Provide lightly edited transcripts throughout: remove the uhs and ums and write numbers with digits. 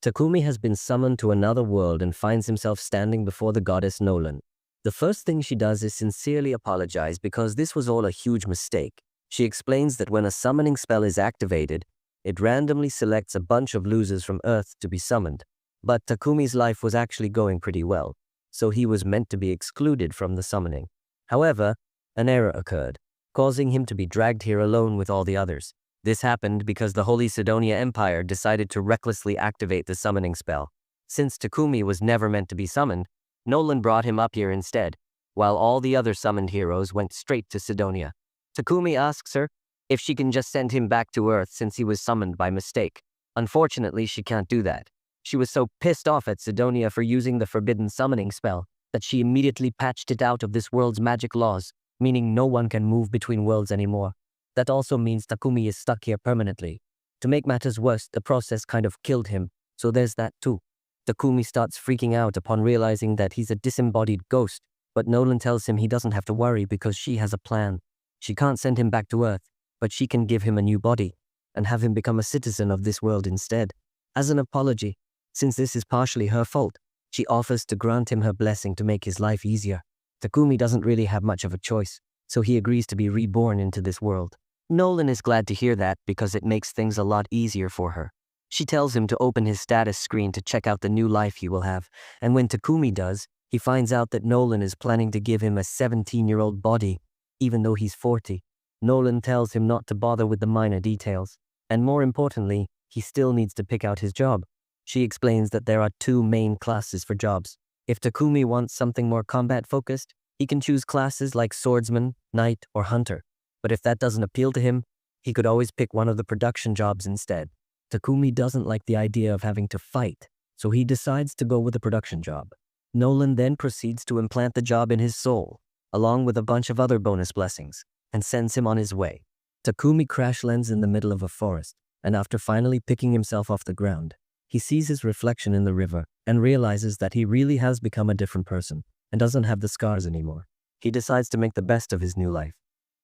Takumi has been summoned to another world and finds himself standing before the goddess Nolan. The first thing she does is sincerely apologize because this was all a huge mistake. She explains that when a summoning spell is activated, it randomly selects a bunch of losers from Earth to be summoned. But Takumi's life was actually going pretty well, so he was meant to be excluded from the summoning. However, an error occurred, causing him to be dragged here alone with all the others. This happened because the Holy Sidonia Empire decided to recklessly activate the summoning spell. Since Takumi was never meant to be summoned, Nolan brought him up here instead, while all the other summoned heroes went straight to Sidonia. Takumi asks her if she can just send him back to Earth since he was summoned by mistake. Unfortunately, she can't do that. She was so pissed off at Sidonia for using the forbidden summoning spell that she immediately patched it out of this world's magic laws, meaning no one can move between worlds anymore. That also means Takumi is stuck here permanently. To make matters worse, the process kind of killed him, so there's that too. Takumi starts freaking out upon realizing that he's a disembodied ghost, but Nolan tells him he doesn't have to worry because she has a plan. She can't send him back to Earth, but she can give him a new body and have him become a citizen of this world instead. As an apology, since this is partially her fault, she offers to grant him her blessing to make his life easier. Takumi doesn't really have much of a choice, so he agrees to be reborn into this world. Nolan is glad to hear that because it makes things a lot easier for her. She tells him to open his status screen to check out the new life he will have, and when Takumi does, he finds out that Nolan is planning to give him a 17-year-old body, even though he's 40. Nolan tells him not to bother with the minor details, and more importantly, he still needs to pick out his job. She explains that there are two main classes for jobs. If Takumi wants something more combat-focused, he can choose classes like swordsman, knight, or hunter. But if that doesn't appeal to him, he could always pick one of the production jobs instead. Takumi doesn't like the idea of having to fight, so he decides to go with the production job. Nolan then proceeds to implant the job in his soul, along with a bunch of other bonus blessings, and sends him on his way. Takumi crash lands in the middle of a forest, and after finally picking himself off the ground, he sees his reflection in the river and realizes that he really has become a different person and doesn't have the scars anymore. He decides to make the best of his new life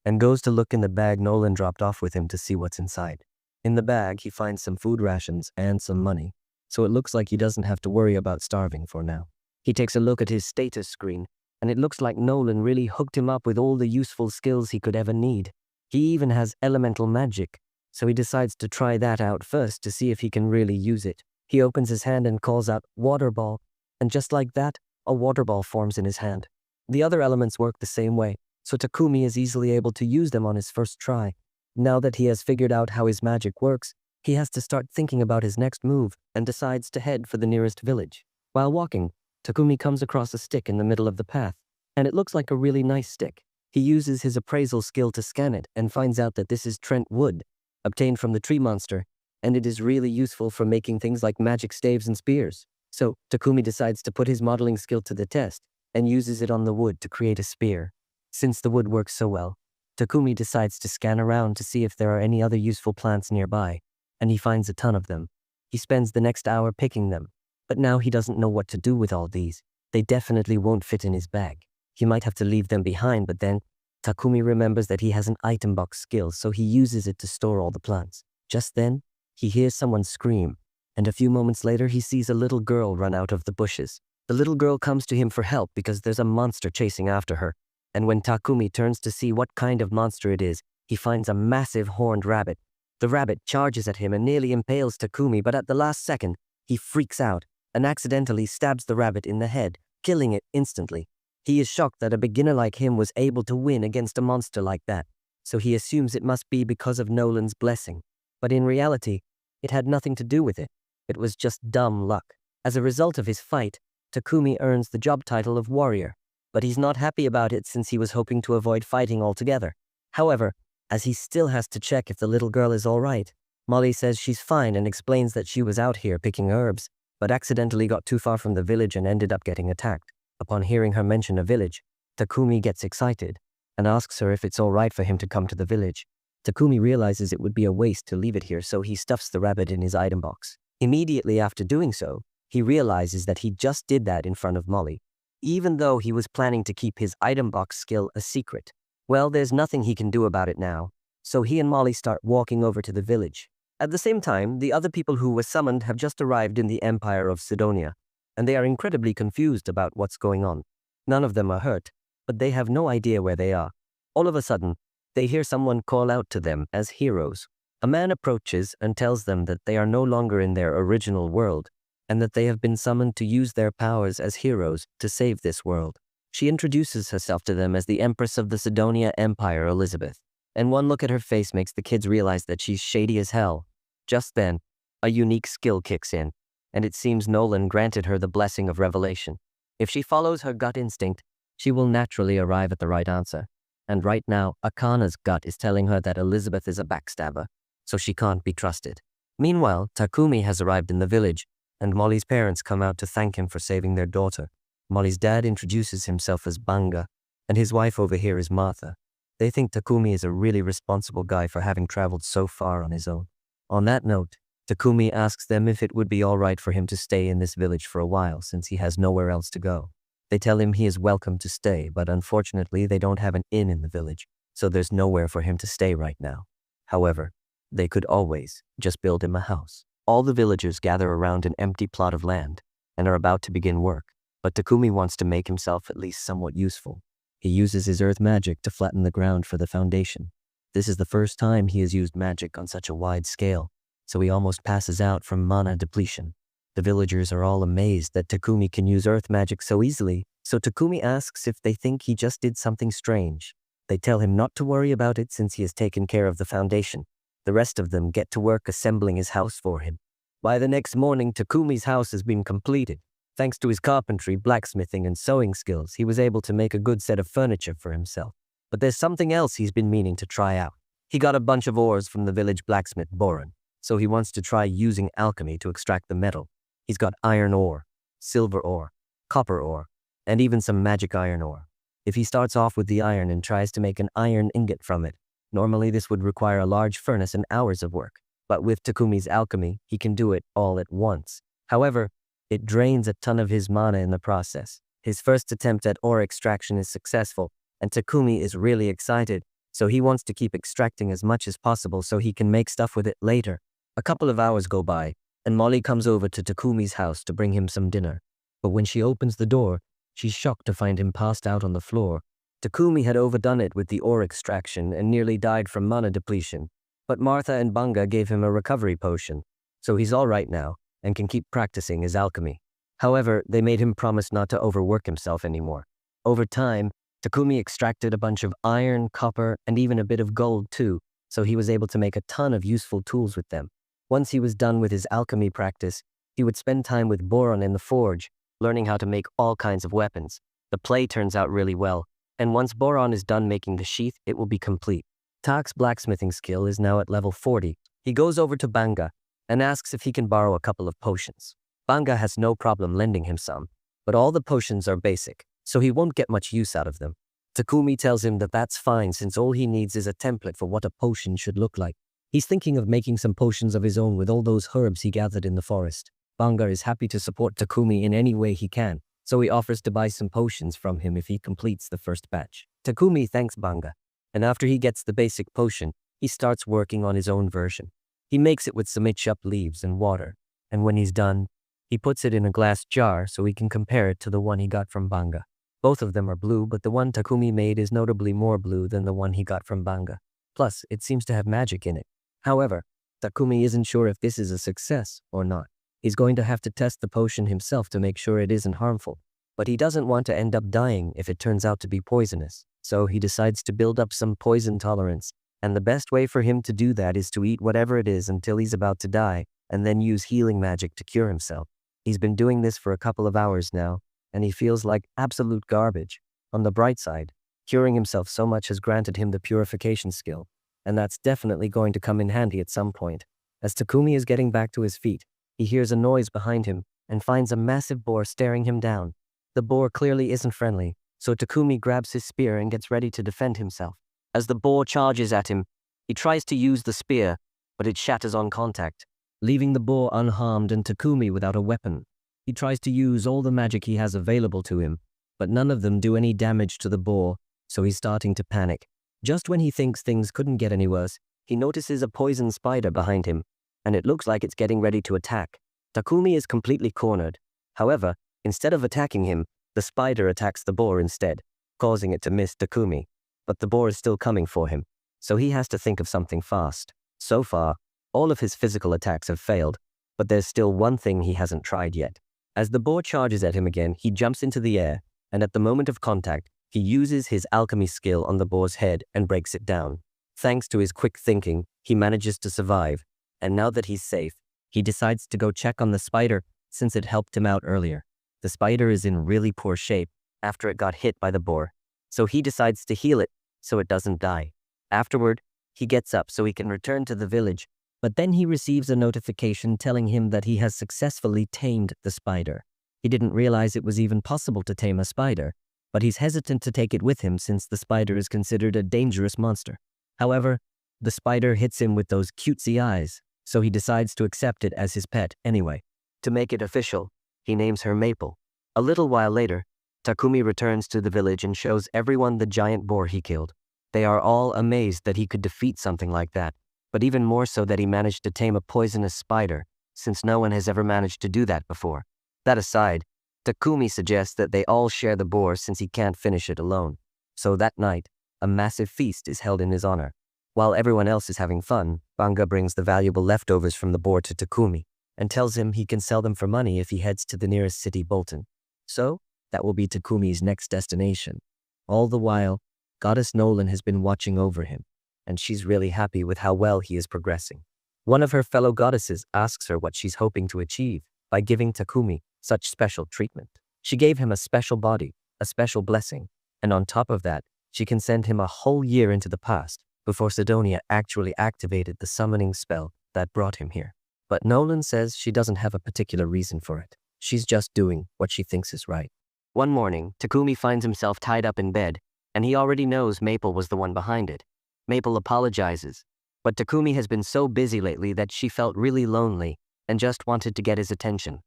and goes to look in the bag Nolan dropped off with him to see what's inside. In the bag, he finds some food rations and some money, so it looks like he doesn't have to worry about starving for now. He takes a look at his status screen, and it looks like Nolan really hooked him up with all the useful skills he could ever need. He even has elemental magic, so he decides to try that out first to see if he can really use it. He opens his hand and calls out water ball, and just like that, a water ball forms in his hand. The other elements work the same way, so Takumi is easily able to use them on his first try. Now that he has figured out how his magic works, he has to start thinking about his next move and decides to head for the nearest village. While walking, Takumi comes across a stick in the middle of the path, and it looks like a really nice stick. He uses his appraisal skill to scan it and finds out that this is Trent wood, obtained from the tree monster, and it is really useful for making things like magic staves and spears. So, Takumi decides to put his modeling skill to the test and uses it on the wood to create a spear. Since the wood works so well, Takumi decides to scan around to see if there are any other useful plants nearby, and he finds a ton of them. He spends the next hour picking them, but now he doesn't know what to do with all these. They definitely won't fit in his bag. He might have to leave them behind, but then Takumi remembers that he has an item box skill, so he uses it to store all the plants. Just then, he hears someone scream, and a few moments later he sees a little girl run out of the bushes. The little girl comes to him for help because there's a monster chasing after her, and when Takumi turns to see what kind of monster it is, he finds a massive horned rabbit. The rabbit charges at him and nearly impales Takumi, but at the last second, he freaks out and accidentally stabs the rabbit in the head, killing it instantly. He is shocked that a beginner like him was able to win against a monster like that, so he assumes it must be because of Nolan's blessing. But in reality, it had nothing to do with it. It was just dumb luck. As a result of his fight, Takumi earns the job title of warrior, but he's not happy about it since he was hoping to avoid fighting altogether. However, as he still has to check if the little girl is all right, Molly says she's fine and explains that she was out here picking herbs, but accidentally got too far from the village and ended up getting attacked. Upon hearing her mention a village, Takumi gets excited and asks her if it's all right for him to come to the village. Takumi realizes it would be a waste to leave it here, so he stuffs the rabbit in his item box. Immediately after doing so, he realizes that he just did that in front of Molly, even though he was planning to keep his item box skill a secret. Well, there's nothing he can do about it now, so he and Molly start walking over to the village. At the same time, the other people who were summoned have just arrived in the Empire of Sidonia, and they are incredibly confused about what's going on. None of them are hurt, but they have no idea where they are. All of a sudden, they hear someone call out to them as heroes. A man approaches and tells them that they are no longer in their original world, and that they have been summoned to use their powers as heroes to save this world. She introduces herself to them as the Empress of the Sidonia Empire, Elizabeth, and one look at her face makes the kids realize that she's shady as hell. Just then, a unique skill kicks in, and it seems Nolan granted her the blessing of revelation. If she follows her gut instinct, she will naturally arrive at the right answer. And right now, Akana's gut is telling her that Elizabeth is a backstabber, so she can't be trusted. Meanwhile, Takumi has arrived in the village, and Molly's parents come out to thank him for saving their daughter. Molly's dad introduces himself as Banga, and his wife over here is Martha. They think Takumi is a really responsible guy for having traveled so far on his own. On that note, Takumi asks them if it would be all right for him to stay in this village for a while since he has nowhere else to go. They tell him he is welcome to stay, but unfortunately they don't have an inn in the village, so there's nowhere for him to stay right now. However, they could always just build him a house. All the villagers gather around an empty plot of land and are about to begin work, but Takumi wants to make himself at least somewhat useful. He uses his earth magic to flatten the ground for the foundation. This is the first time he has used magic on such a wide scale, so he almost passes out from mana depletion. The villagers are all amazed that Takumi can use earth magic so easily, so Takumi asks if they think he just did something strange. They tell him not to worry about it since he has taken care of the foundation. The rest of them get to work assembling his house for him. By the next morning, Takumi's house has been completed. Thanks to his carpentry, blacksmithing, and sewing skills, he was able to make a good set of furniture for himself. But there's something else he's been meaning to try out. He got a bunch of ores from the village blacksmith Boron, so he wants to try using alchemy to extract the metal. He's got iron ore, silver ore, copper ore, and even some magic iron ore. If he starts off with the iron and tries to make an iron ingot from it, normally this would require a large furnace and hours of work. But with Takumi's alchemy, he can do it all at once. However, it drains a ton of his mana in the process. His first attempt at ore extraction is successful, and Takumi is really excited, so he wants to keep extracting as much as possible so he can make stuff with it later. A couple of hours go by, and Molly comes over to Takumi's house to bring him some dinner. But when she opens the door, she's shocked to find him passed out on the floor. Takumi had overdone it with the ore extraction and nearly died from mana depletion, but Martha and Banga gave him a recovery potion, so he's all right now and can keep practicing his alchemy. However, they made him promise not to overwork himself anymore. Over time, Takumi extracted a bunch of iron, copper, and even a bit of gold too, so he was able to make a ton of useful tools with them. Once he was done with his alchemy practice, he would spend time with Boron in the forge, learning how to make all kinds of weapons. The play turns out really well, and once Boron is done making the sheath, it will be complete. Tak's blacksmithing skill is now at level 40. He goes over to Banga and asks if he can borrow a couple of potions. Banga has no problem lending him some, but all the potions are basic, so he won't get much use out of them. Takumi tells him that that's fine since all he needs is a template for what a potion should look like. He's thinking of making some potions of his own with all those herbs he gathered in the forest. Banga is happy to support Takumi in any way he can, so he offers to buy some potions from him if he completes the first batch. Takumi thanks Banga, and after he gets the basic potion, he starts working on his own version. He makes it with some chopped leaves and water, and when he's done, he puts it in a glass jar so he can compare it to the one he got from Banga. Both of them are blue, but the one Takumi made is notably more blue than the one he got from Banga. Plus, it seems to have magic in it. However, Takumi isn't sure if this is a success or not. He's going to have to test the potion himself to make sure it isn't harmful. But he doesn't want to end up dying if it turns out to be poisonous. So he decides to build up some poison tolerance. And the best way for him to do that is to eat whatever it is until he's about to die, and then use healing magic to cure himself. He's been doing this for a couple of hours now, and he feels like absolute garbage. On the bright side, curing himself so much has granted him the purification skill, and that's definitely going to come in handy at some point. As Takumi is getting back to his feet, he hears a noise behind him and finds a massive boar staring him down. The boar clearly isn't friendly, so Takumi grabs his spear and gets ready to defend himself. As the boar charges at him, he tries to use the spear, but it shatters on contact, leaving the boar unharmed and Takumi without a weapon. He tries to use all the magic he has available to him, but none of them do any damage to the boar, so he's starting to panic. Just when he thinks things couldn't get any worse, he notices a poison spider behind him. and it looks like it's getting ready to attack. Takumi is completely cornered. However, instead of attacking him, the spider attacks the boar instead, causing it to miss Takumi. But the boar is still coming for him, so he has to think of something fast. So far, all of his physical attacks have failed, but there's still one thing he hasn't tried yet. As the boar charges at him again, he jumps into the air, and at the moment of contact, he uses his alchemy skill on the boar's head and breaks it down. Thanks to his quick thinking, he manages to survive, and now that he's safe, he decides to go check on the spider since it helped him out earlier. The spider is in really poor shape after it got hit by the boar, so he decides to heal it so it doesn't die. Afterward, he gets up so he can return to the village, but then he receives a notification telling him that he has successfully tamed the spider. He didn't realize it was even possible to tame a spider, but he's hesitant to take it with him since the spider is considered a dangerous monster. However, the spider hits him with those cutesy eyes, so he decides to accept it as his pet anyway. To make it official, he names her Maple. A little while later, Takumi returns to the village and shows everyone the giant boar he killed. They are all amazed that he could defeat something like that, but even more so that he managed to tame a poisonous spider, since no one has ever managed to do that before. That aside, Takumi suggests that they all share the boar since he can't finish it alone. So that night, a massive feast is held in his honor. While everyone else is having fun, Banga brings the valuable leftovers from the boar to Takumi and tells him he can sell them for money if he heads to the nearest city, Bolton. So, that will be Takumi's next destination. All the while, Goddess Nolan has been watching over him, and she's really happy with how well he is progressing. One of her fellow goddesses asks her what she's hoping to achieve by giving Takumi such special treatment. She gave him a special body, a special blessing, and on top of that, she can send him a whole year into the past before Sidonia actually activated the summoning spell that brought him here. But Nolan says she doesn't have a particular reason for it. She's just doing what she thinks is right. One morning, Takumi finds himself tied up in bed, and he already knows Maple was the one behind it. Maple apologizes, but Takumi has been so busy lately that she felt really lonely and just wanted to get his attention.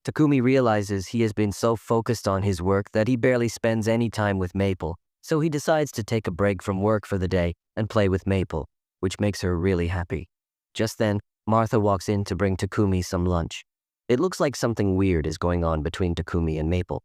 Takumi realizes he has been so focused on his work that he barely spends any time with Maple, so he decides to take a break from work for the day and play with Maple, which makes her really happy. Just then, Martha walks in to bring Takumi some lunch. It looks like something weird is going on between Takumi and Maple,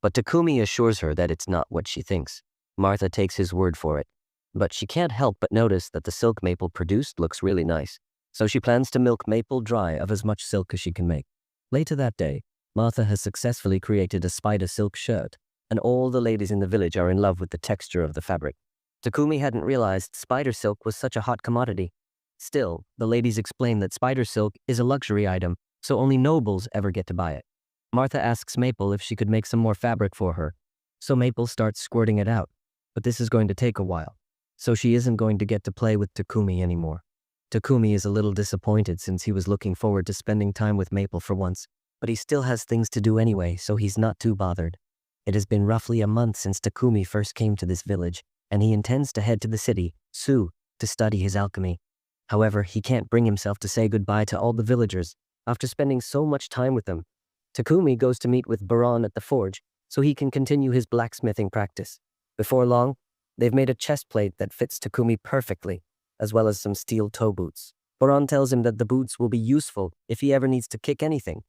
but Takumi assures her that it's not what she thinks. Martha takes his word for it, but she can't help but notice that the silk Maple produced looks really nice, so she plans to milk Maple dry of as much silk as she can make. Later that day, Martha has successfully created a spider silk shirt, and all the ladies in the village are in love with the texture of the fabric. Takumi hadn't realized spider silk was such a hot commodity. Still, the ladies explain that spider silk is a luxury item, so only nobles ever get to buy it. Martha asks Maple if she could make some more fabric for her, so Maple starts squirting it out, but this is going to take a while, so she isn't going to get to play with Takumi anymore. Takumi is a little disappointed since he was looking forward to spending time with Maple for once, but he still has things to do anyway, so he's not too bothered. It has been roughly a month since Takumi first came to this village, and he intends to head to the city, Su, to study his alchemy. However, he can't bring himself to say goodbye to all the villagers after spending so much time with them. Takumi goes to meet with Baron at the forge so he can continue his blacksmithing practice. Before long, they've made a chest plate that fits Takumi perfectly, as well as some steel toe boots. Baron tells him that the boots will be useful if he ever needs to kick anything,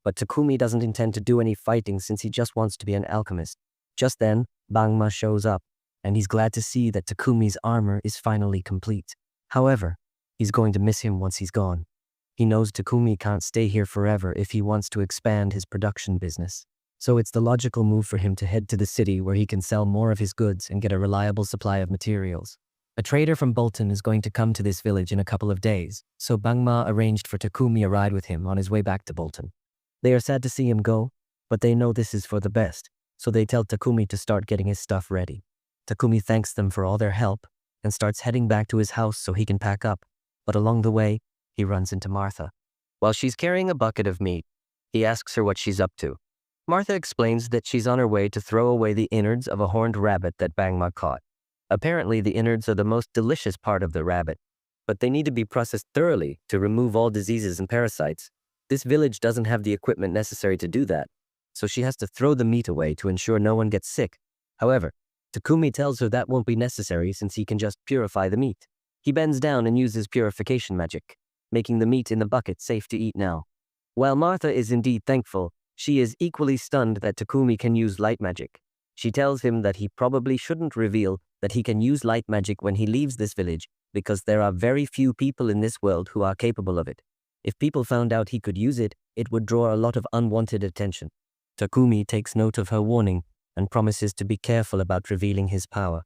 but Takumi doesn't intend to do any fighting since he just wants to be an alchemist. Just then, Bangma shows up, and he's glad to see that Takumi's armor is finally complete. However, he's going to miss him once he's gone. He knows Takumi can't stay here forever if he wants to expand his production business. So it's the logical move for him to head to the city where he can sell more of his goods and get a reliable supply of materials. A trader from Bolton is going to come to this village in a couple of days, so Bangma arranged for Takumi a ride with him on his way back to Bolton. They are sad to see him go, but they know this is for the best, so they tell Takumi to start getting his stuff ready. Takumi thanks them for all their help and starts heading back to his house so he can pack up, but along the way, he runs into Martha. While she's carrying a bucket of meat, he asks her what she's up to. Martha explains that she's on her way to throw away the innards of a horned rabbit that Bangma caught. Apparently, the innards are the most delicious part of the rabbit, but they need to be processed thoroughly to remove all diseases and parasites. This village doesn't have the equipment necessary to do that, so she has to throw the meat away to ensure no one gets sick. However, Takumi tells her that won't be necessary since he can just purify the meat. He bends down and uses purification magic. making the meat in the bucket safe to eat now. While Martha is indeed thankful, she is equally stunned that Takumi can use light magic. She tells him that he probably shouldn't reveal that he can use light magic when he leaves this village because there are very few people in this world who are capable of it. If people found out he could use it, it would draw a lot of unwanted attention. Takumi takes note of her warning and promises to be careful about revealing his power.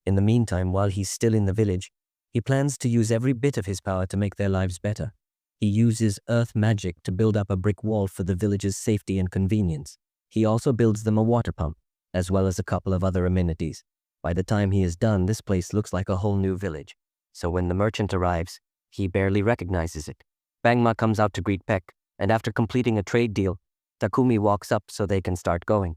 In the meantime, while he's still in the village, he plans to use every bit of his power to make their lives better. He uses earth magic to build up a brick wall for the village's safety and convenience. He also builds them a water pump, as well as a couple of other amenities. By the time he is done, this place looks like a whole new village. So when the merchant arrives, he barely recognizes it. Bangma comes out to greet Peck, and after completing a trade deal, Takumi walks up so they can start going.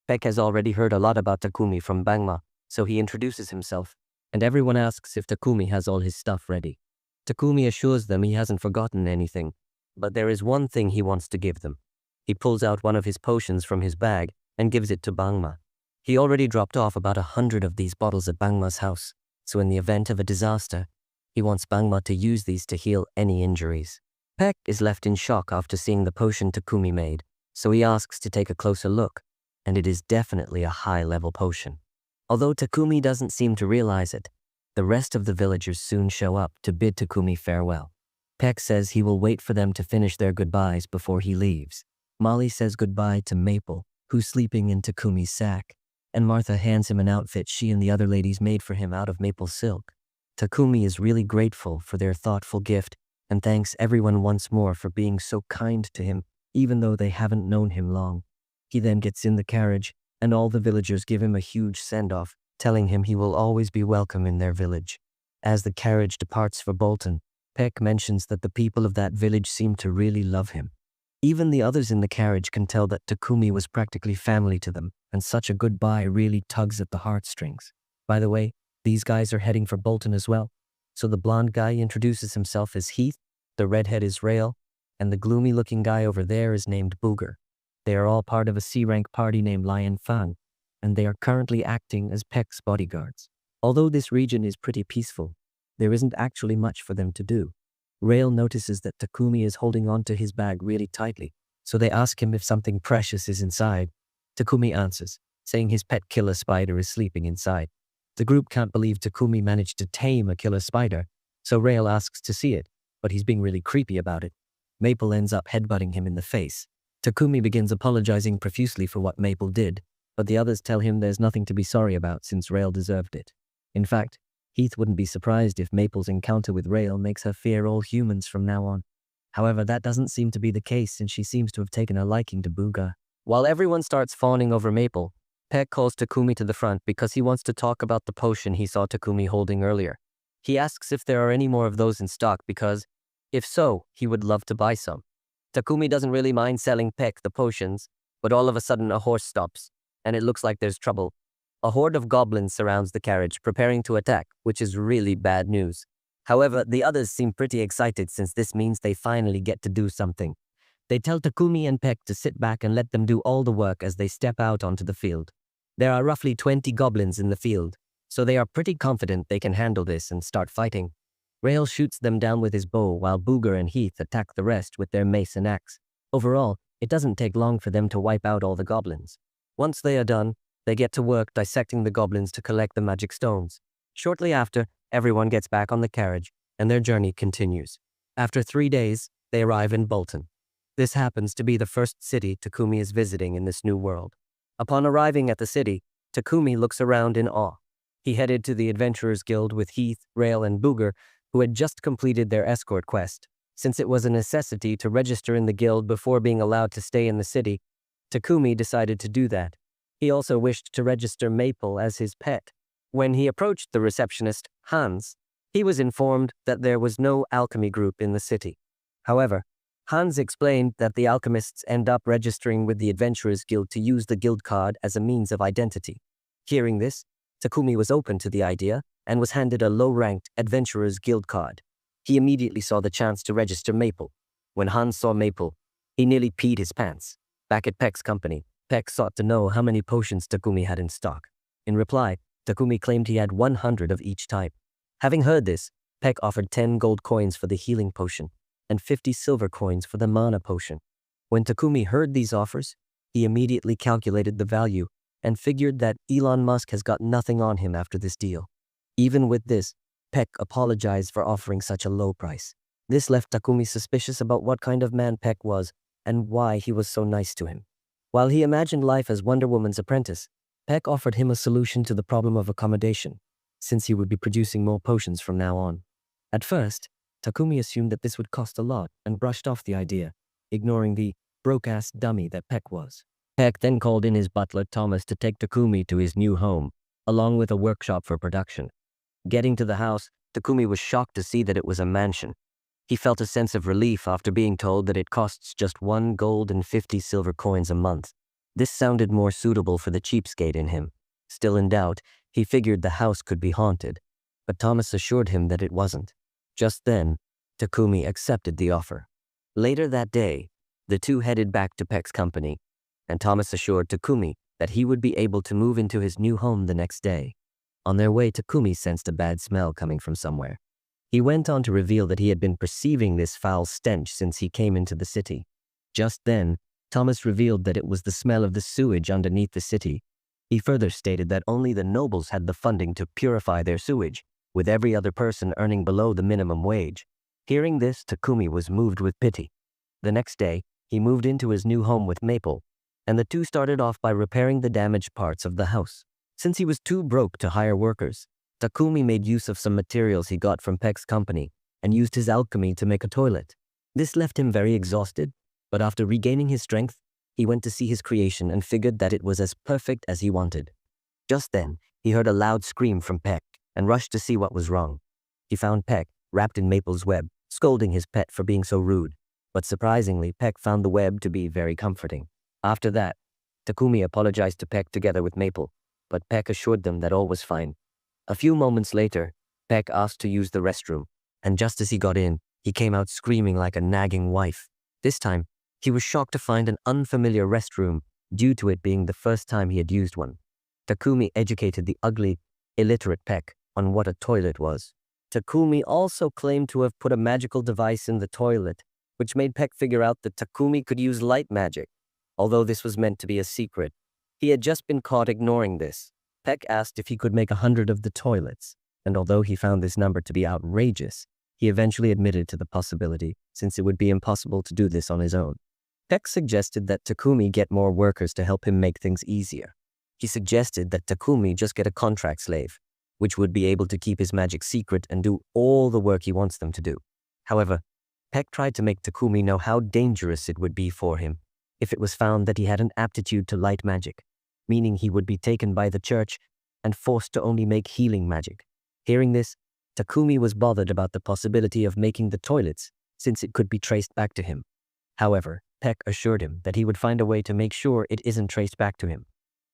Peck has already heard a lot about Takumi from Bangma, so he introduces himself, and everyone asks if Takumi has all his stuff ready. Takumi assures them he hasn't forgotten anything, but there is one thing he wants to give them. He pulls out one of his potions from his bag and gives it to Bangma. He already dropped off about 100 of these bottles at Bangma's house, so in the event of a disaster, he wants Bangma to use these to heal any injuries. Peck is left in shock after seeing the potion Takumi made, so he asks to take a closer look, and it is definitely a high-level potion. Although Takumi doesn't seem to realize it, the rest of the villagers soon show up to bid Takumi farewell. Peck says he will wait for them to finish their goodbyes before he leaves. Molly says goodbye to Maple, who's sleeping in Takumi's sack, and Martha hands him an outfit she and the other ladies made for him out of maple silk. Takumi is really grateful for their thoughtful gift and thanks everyone once more for being so kind to him, even though they haven't known him long. He then gets in the carriage, and all the villagers give him a huge send-off, telling him he will always be welcome in their village. As the carriage departs for Bolton, Peck mentions that the people of that village seem to really love him. Even the others in the carriage can tell that Takumi was practically family to them, and such a goodbye really tugs at the heartstrings. By the way, these guys are heading for Bolton as well. So the blonde guy introduces himself as Heath, the redhead is Rail, and the gloomy-looking guy over there is named Booger. They are all part of a C-rank party named Lion Fang, and they are currently acting as Peck's bodyguards. Although this region is pretty peaceful, there isn't actually much for them to do. Rail notices that Takumi is holding onto his bag really tightly, so they ask him if something precious is inside. Takumi answers, saying his pet killer spider is sleeping inside. The group can't believe Takumi managed to tame a killer spider, so Rail asks to see it, but he's being really creepy about it. Maple ends up headbutting him in the face. Takumi begins apologizing profusely for what Maple did, but the others tell him there's nothing to be sorry about since Rail deserved it. In fact, Heath wouldn't be surprised if Maple's encounter with Rail makes her fear all humans from now on. However, that doesn't seem to be the case since she seems to have taken a liking to Booga. While everyone starts fawning over Maple, Peck calls Takumi to the front because he wants to talk about the potion he saw Takumi holding earlier. He asks if there are any more of those in stock because, if so, he would love to buy some. Takumi doesn't really mind selling Peck the potions, but all of a sudden a horse stops, and it looks like there's trouble. A horde of goblins surrounds the carriage, preparing to attack, which is really bad news. However, the others seem pretty excited since this means they finally get to do something. They tell Takumi and Peck to sit back and let them do all the work as they step out onto the field. There are roughly 20 goblins in the field, so they are pretty confident they can handle this and start fighting. Rail shoots them down with his bow while Booger and Heath attack the rest with their mace and axe. Overall, it doesn't take long for them to wipe out all the goblins. Once they are done, they get to work dissecting the goblins to collect the magic stones. Shortly after, everyone gets back on the carriage, and their journey continues. After 3 days, they arrive in Bolton. This happens to be the first city Takumi is visiting in this new world. Upon arriving at the city, Takumi looks around in awe. He headed to the Adventurers Guild with Heath, Rail, and Booger, who had just completed their escort quest. Since it was a necessity to register in the guild before being allowed to stay in the city, Takumi decided to do that. He also wished to register Maple as his pet. When he approached the receptionist, Hans, he was informed that there was no alchemy group in the city. However, Hans explained that the alchemists end up registering with the Adventurers Guild to use the guild card as a means of identity. Hearing this, Takumi was open to the idea and was handed a low-ranked Adventurers Guild card. He immediately saw the chance to register Maple. When Hans saw Maple, he nearly peed his pants. Back at Peck's company, Peck sought to know how many potions Takumi had in stock. In reply, Takumi claimed he had 100 of each type. Having heard this, Peck offered 10 gold coins for the healing potion. and 50 silver coins for the mana potion. When Takumi heard these offers, he immediately calculated the value and figured that Elon Musk has got nothing on him after this deal. Even with this, Peck apologized for offering such a low price. This left Takumi suspicious about what kind of man Peck was and why he was so nice to him. While he imagined life as Wonder Woman's apprentice, Peck offered him a solution to the problem of accommodation, since he would be producing more potions from now on. At first, Takumi assumed that this would cost a lot and brushed off the idea, ignoring the broke-ass dummy that Peck was. Peck then called in his butler Thomas to take Takumi to his new home, along with a workshop for production. Getting to the house, Takumi was shocked to see that it was a mansion. He felt a sense of relief after being told that it costs just 1 gold and 50 silver coins a month. This sounded more suitable for the cheapskate in him. Still in doubt, he figured the house could be haunted, but Thomas assured him that it wasn't. Just then, Takumi accepted the offer. Later that day, the two headed back to Peck's company, and Thomas assured Takumi that he would be able to move into his new home the next day. On their way, Takumi sensed a bad smell coming from somewhere. He went on to reveal that he had been perceiving this foul stench since he came into the city. Just then, Thomas revealed that it was the smell of the sewage underneath the city. He further stated that only the nobles had the funding to purify their sewage, with every other person earning below the minimum wage. Hearing this, Takumi was moved with pity. The next day, he moved into his new home with Maple, and the two started off by repairing the damaged parts of the house. Since he was too broke to hire workers, Takumi made use of some materials he got from Peck's company and used his alchemy to make a toilet. This left him very exhausted, but after regaining his strength, he went to see his creation and figured that it was as perfect as he wanted. Just then, he heard a loud scream from Peck and rushed to see what was wrong. He found Peck wrapped in Maple's web, scolding his pet for being so rude, but surprisingly, Peck found the web to be very comforting. After that, Takumi apologized to Peck together with Maple, but Peck assured them that all was fine. A few moments later, Peck asked to use the restroom, and just as he got in, he came out screaming like a nagging wife. This time, he was shocked to find an unfamiliar restroom due to it being the first time he had used one. Takumi educated the ugly, illiterate Peck on what a toilet was. Takumi also claimed to have put a magical device in the toilet, which made Peck figure out that Takumi could use light magic. Although this was meant to be a secret, he had just been caught ignoring this. Peck asked if he could make 100 of the toilets, and although he found this number to be outrageous, he eventually admitted to the possibility, since it would be impossible to do this on his own. Peck suggested that Takumi get more workers to help him make things easier. He suggested that Takumi just get a contract slave, which would be able to keep his magic secret and do all the work he wants them to do. However, Peck tried to make Takumi know how dangerous it would be for him if it was found that he had an aptitude to light magic, meaning he would be taken by the church and forced to only make healing magic. Hearing this, Takumi was bothered about the possibility of making the toilets, since it could be traced back to him. However, Peck assured him that he would find a way to make sure it isn't traced back to him.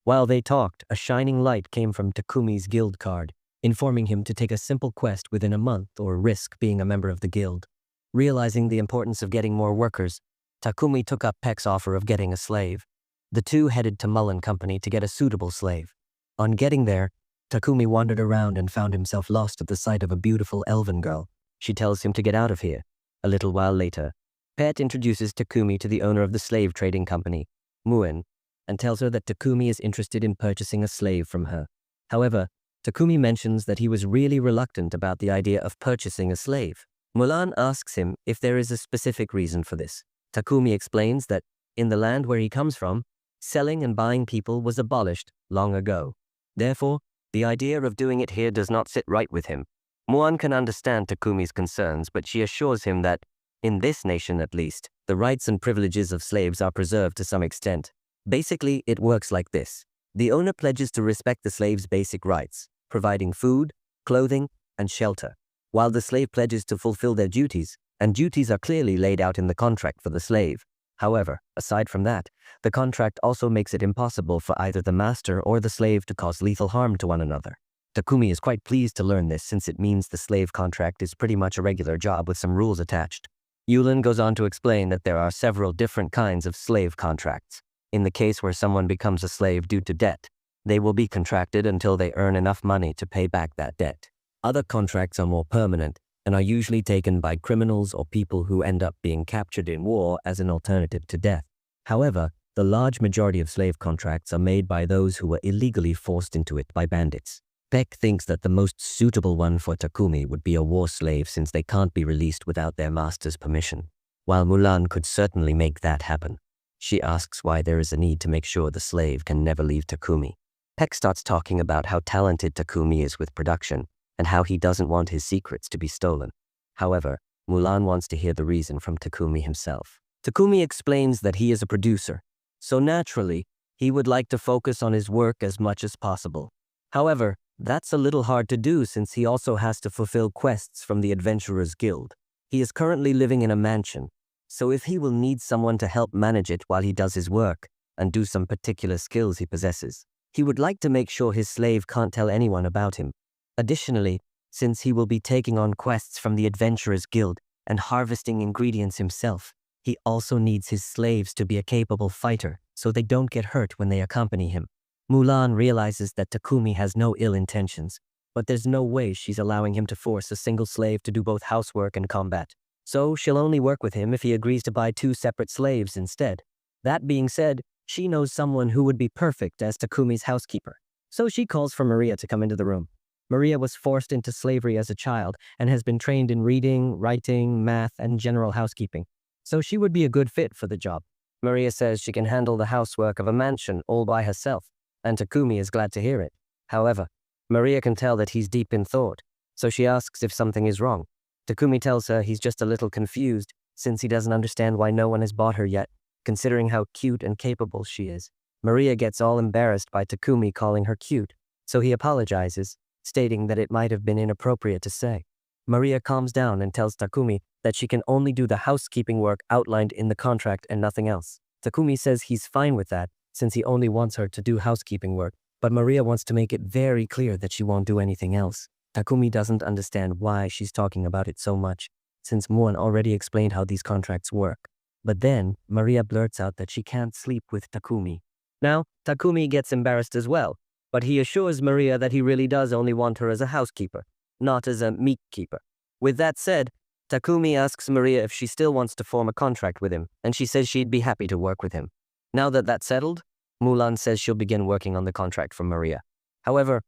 While they talked, a shining light came from Takumi's guild card, informing him to take a simple quest within a month or risk being a member of the guild. Realizing the importance of getting more workers, Takumi took up Peck's offer of getting a slave. The two headed to Mullen Company to get a suitable slave. On getting there, Takumi wandered around and found himself lost at the sight of a beautiful elven girl. She tells him to get out of here. A little while later, Pet introduces Takumi to the owner of the slave trading company, Muen, and tells her that Takumi is interested in purchasing a slave from her. However, Takumi mentions that he was really reluctant about the idea of purchasing a slave. Mulan asks him if there is a specific reason for this. Takumi explains that, in the land where he comes from, selling and buying people was abolished long ago. Therefore, the idea of doing it here does not sit right with him. Mulan can understand Takumi's concerns, but she assures him that, in this nation at least, the rights and privileges of slaves are preserved to some extent. Basically, it works like this. The owner pledges to respect the slave's basic rights, providing food, clothing, and shelter, while the slave pledges to fulfill their duties, and duties are clearly laid out in the contract for the slave. However, aside from that, the contract also makes it impossible for either the master or the slave to cause lethal harm to one another. Takumi is quite pleased to learn this, since it means the slave contract is pretty much a regular job with some rules attached. Yulin goes on to explain that there are several different kinds of slave contracts. In the case where someone becomes a slave due to debt, they will be contracted until they earn enough money to pay back that debt. Other contracts are more permanent, and are usually taken by criminals or people who end up being captured in war as an alternative to death. However, the large majority of slave contracts are made by those who were illegally forced into it by bandits. Peck thinks that the most suitable one for Takumi would be a war slave since they can't be released without their master's permission, while Mulan could certainly make that happen. She asks why there is a need to make sure the slave can never leave Takumi. Peck starts talking about how talented Takumi is with production and how he doesn't want his secrets to be stolen. However, Mulan wants to hear the reason from Takumi himself. Takumi explains that he is a producer, so naturally, he would like to focus on his work as much as possible. However, that's a little hard to do since he also has to fulfill quests from the Adventurers Guild. He is currently living in a mansion, so if he will need someone to help manage it while he does his work and do some particular skills he possesses, he would like to make sure his slave can't tell anyone about him. Additionally, since he will be taking on quests from the Adventurers Guild and harvesting ingredients himself, he also needs his slaves to be a capable fighter so they don't get hurt when they accompany him. Mulan realizes that Takumi has no ill intentions, but there's no way she's allowing him to force a single slave to do both housework and combat. So she'll only work with him if he agrees to buy 2 separate slaves instead. That being said, she knows someone who would be perfect as Takumi's housekeeper. So she calls for Maria to come into the room. Maria was forced into slavery as a child and has been trained in reading, writing, math, and general housekeeping. So she would be a good fit for the job. Maria says she can handle the housework of a mansion all by herself, and Takumi is glad to hear it. However, Maria can tell that he's deep in thought, so she asks if something is wrong. Takumi tells her he's just a little confused since he doesn't understand why no one has bought her yet, considering how cute and capable she is. Maria gets all embarrassed by Takumi calling her cute, so he apologizes, stating that it might have been inappropriate to say. Maria calms down and tells Takumi that she can only do the housekeeping work outlined in the contract and nothing else. Takumi says he's fine with that, since he only wants her to do housekeeping work, but Maria wants to make it very clear that she won't do anything else. Takumi doesn't understand why she's talking about it so much, since Muan already explained how these contracts work. But then, Maria blurts out that she can't sleep with Takumi. Now, Takumi gets embarrassed as well, but he assures Maria that he really does only want her as a housekeeper, not as a meat keeper. With that said, Takumi asks Maria if she still wants to form a contract with him, and she says she'd be happy to work with him. Now that that's settled, Mulan says she'll begin working on the contract for Maria. However,